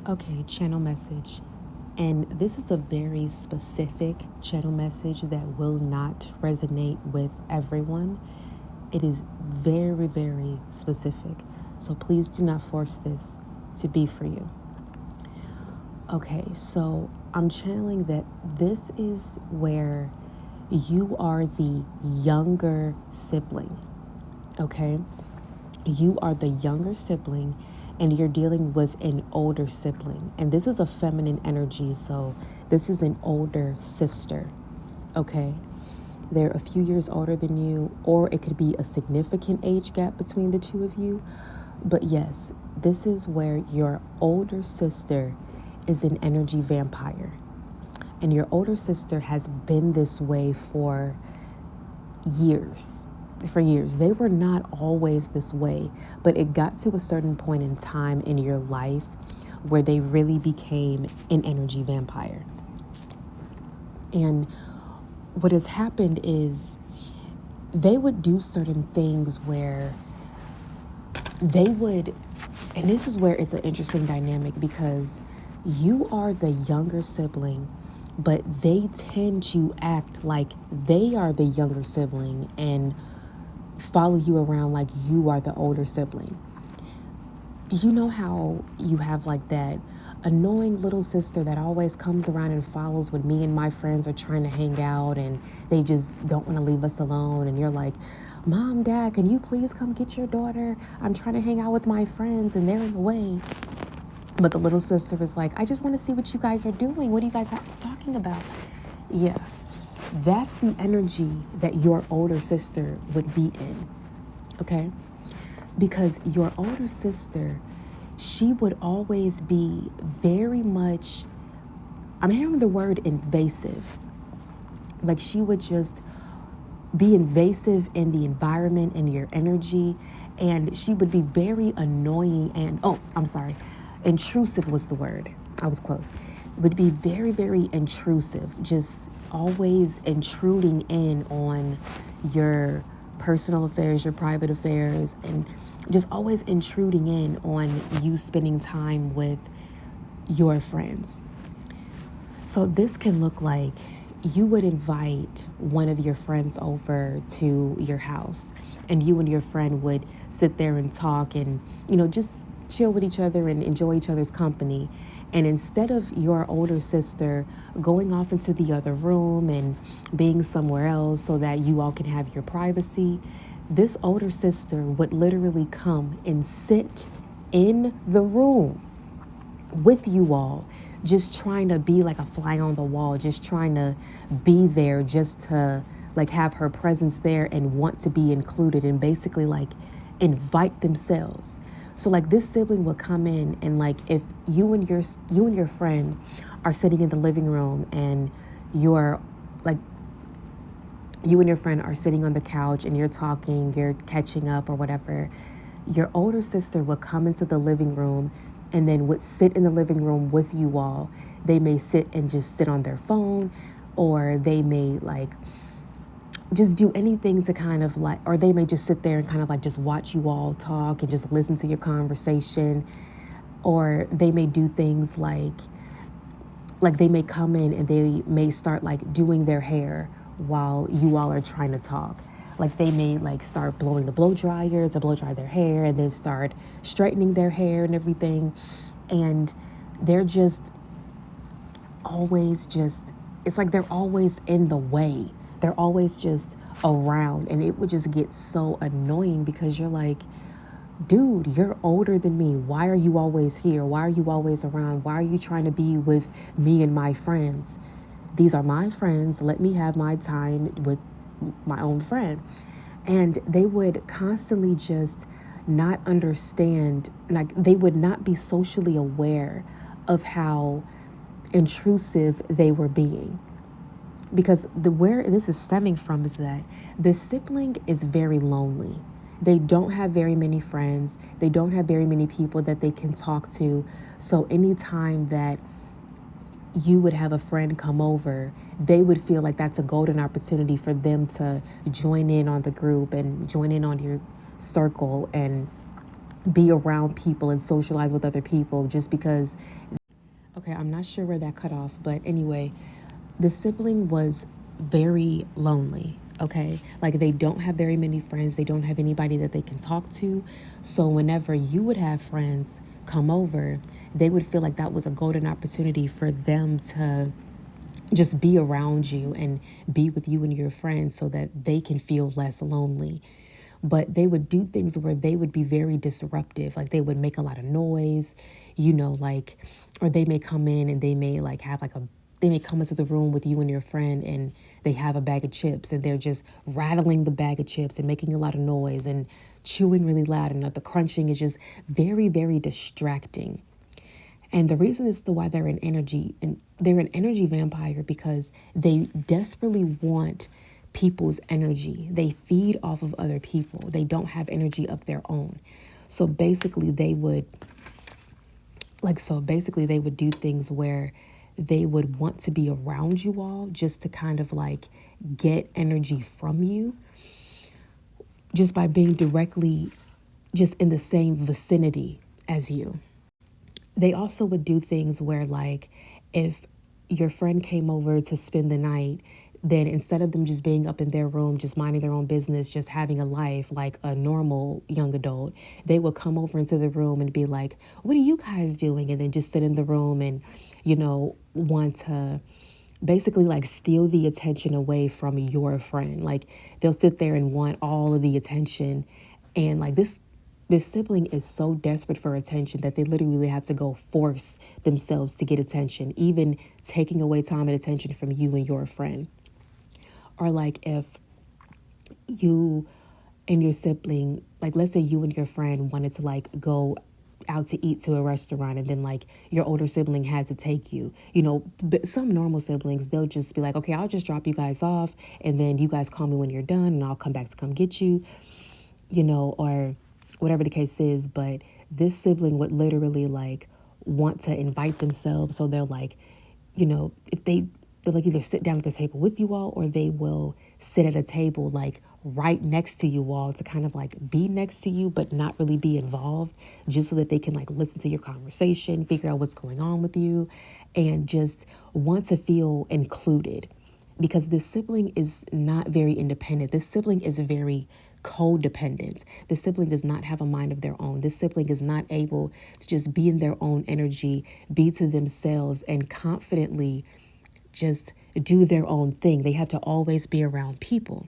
Okay, channel message. And this is a very specific channel message that will not resonate with everyone. It is very, very specific. So please do not force this to be for you. Okay, so I'm channeling that this is where you are the younger sibling. Okay? You are the younger sibling and you're dealing with an older sibling. And this is a feminine energy, so this is an older sister, okay? They're a few years older than you, or it could be a significant age gap between the two of you. But yes, this is where your older sister is an energy vampire. And your older sister has been this way for years. They were not always this way, but it got to a certain point in time in your life where they really became an energy vampire. And what has happened is they would do certain things where they would, and this is where it's an interesting dynamic because you are the younger sibling, but they tend to act like they are the younger sibling and follow you around like you are the older sibling. You know how you have like that annoying little sister that always comes around and follows when me and my friends are trying to hang out and they just don't want to leave us alone, and you're like, Mom, Dad, can you please come get your daughter? I'm trying to hang out with my friends and they're in the way. But the little sister is like, I just want to see what you guys are doing. What are you guys talking about? Yeah. That's the energy that your older sister would be in, okay? Because your older sister, she would always be very much, I'm hearing the word invasive. Like she would just be invasive in the environment and your energy, and she would be very annoying and, intrusive was the word. I was close. Would be very, very intrusive, just always intruding in on your personal affairs, your private affairs, and just always intruding in on you spending time with your friends. So this can look like you would invite one of your friends over to your house, and you and your friend would sit there and talk and, just chill with each other and enjoy each other's company. And instead of your older sister going off into the other room and being somewhere else so that you all can have your privacy, this older sister would literally come and sit in the room with you all, just trying to be like a fly on the wall, just trying to be there, just to like have her presence there and want to be included and basically like invite themselves. So like this sibling would come in and like if you and your friend are sitting in the living room and you're like you and your friend are sitting on the couch and you're talking, you're catching up or whatever, your older sister would come into the living room and then would sit in the living room with you all. They may sit and just sit on their phone, or they may like just do anything to kind of like, or they may just sit there and kind of like just watch you all talk and just listen to your conversation. Or they may do things like they may come in and they may start like doing their hair while you all are trying to talk. Like they may like start blowing the blow dryer to blow dry their hair and then start straightening their hair and everything. And they're just always it's like they're always in the way. They're always just around, and it would just get so annoying because you're like, dude, you're older than me. Why are you always here? Why are you always around? Why are you trying to be with me and my friends? These are my friends. Let me have my time with my own friend. And they would constantly just not understand, like they would not be socially aware of how intrusive they were being. Because where this is stemming from is that this sibling is very lonely. They don't have very many friends. They don't have very many people that they can talk to. So anytime that you would have a friend come over, they would feel like that's a golden opportunity for them to join in on the group and join in on your circle and be around people and socialize with other people, just because Okay, I'm not sure where that cut off, but anyway, the sibling was very lonely. Okay, like they don't have very many friends, they don't have anybody that they can talk to. So, whenever you would have friends come over, they would feel like that was a golden opportunity for them to just be around you and be with you and your friends so that they can feel less lonely. But they would do things where they would be very disruptive. Like they would make a lot of noise, like, or they may come in and they may like have like they may come into the room with you and your friend and they have a bag of chips and they're just rattling the bag of chips and making a lot of noise and chewing really loud, and the crunching is just very, very distracting. And the reason is why they're an energy vampire because they desperately want people's energy. They feed off of other people. They don't have energy of their own. So basically they would do things where they would want to be around you all just to kind of like get energy from you just by being directly just in the same vicinity as you. They also would do things where, like, if your friend came over to spend the night, then instead of them just being up in their room, just minding their own business, just having a life like a normal young adult, they would come over into the room and be like, "What are you guys doing?" And then just sit in the room and, want to basically like steal the attention away from your friend. Like they'll sit there and want all of the attention. And like this sibling is so desperate for attention that they literally have to go force themselves to get attention, even taking away time and attention from you and your friend. Or like if you and your sibling, like let's say you and your friend wanted to like go out to eat to a restaurant, and then like your older sibling had to take you, but some normal siblings, they'll just be like, okay, I'll just drop you guys off and then you guys call me when you're done and I'll come back to come get you, or whatever the case is. But this sibling would literally like want to invite themselves. So they'll like, if they'll like either sit down at the table with you all, or they will sit at a table like right next to you all to kind of like be next to you, but not really be involved, just so that they can like listen to your conversation, figure out what's going on with you, and just want to feel included. Because this sibling is not very independent. This sibling is very codependent. This sibling does not have a mind of their own. This sibling is not able to just be in their own energy, be to themselves, and confidently just do their own thing. They have to always be around people.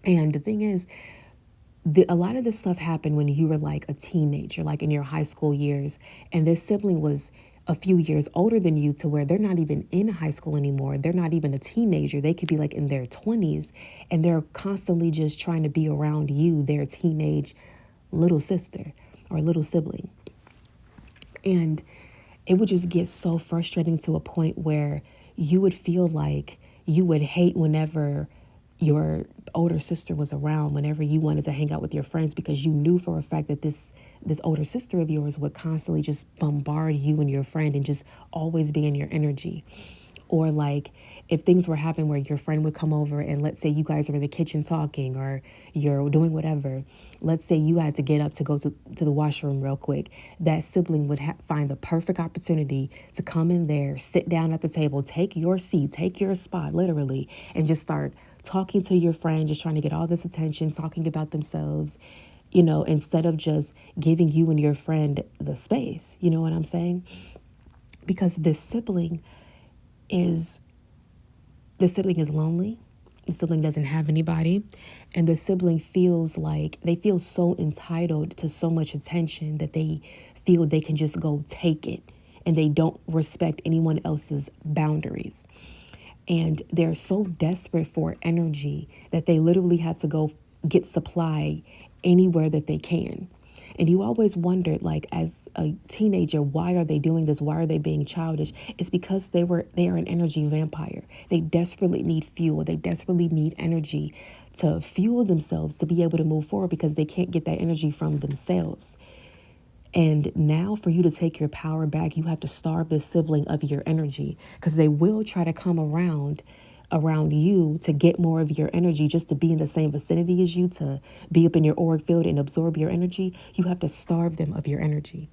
And the thing is, a lot of this stuff happened when you were like a teenager, like in your high school years. And this sibling was a few years older than you, to where they're not even in high school anymore. They're not even a teenager. They could be like in their 20s, and they're constantly just trying to be around you, their teenage little sister or little sibling. And it would just get so frustrating to a point where you would feel like you would hate whenever your older sister was around, whenever you wanted to hang out with your friends, because you knew for a fact that this older sister of yours would constantly just bombard you and your friend and just always be in your energy. Or like if things were happening where your friend would come over, and let's say you guys are in the kitchen talking or you're doing whatever, let's say you had to get up to go to the washroom real quick, that sibling would find the perfect opportunity to come in there, sit down at the table, take your seat, take your spot literally, and just start talking to your friend, just trying to get all this attention, talking about themselves, instead of just giving you and your friend the space. You know what I'm saying? Because this sibling is lonely. The sibling doesn't have anybody, and the sibling feels like they feel so entitled to so much attention that they feel they can just go take it, and they don't respect anyone else's boundaries. And they're so desperate for energy that they literally have to go get supply anywhere that they can. And you always wondered, like, as a teenager, why are they doing this? Why are they being childish? It's because they are an energy vampire. They desperately need fuel. They desperately need energy to fuel themselves to be able to move forward, because they can't get that energy from themselves. And now for you to take your power back, you have to starve the sibling of your energy, because they will try to come around you to get more of your energy, just to be in the same vicinity as you, to be up in your auric field and absorb your energy. You have to starve them of your energy.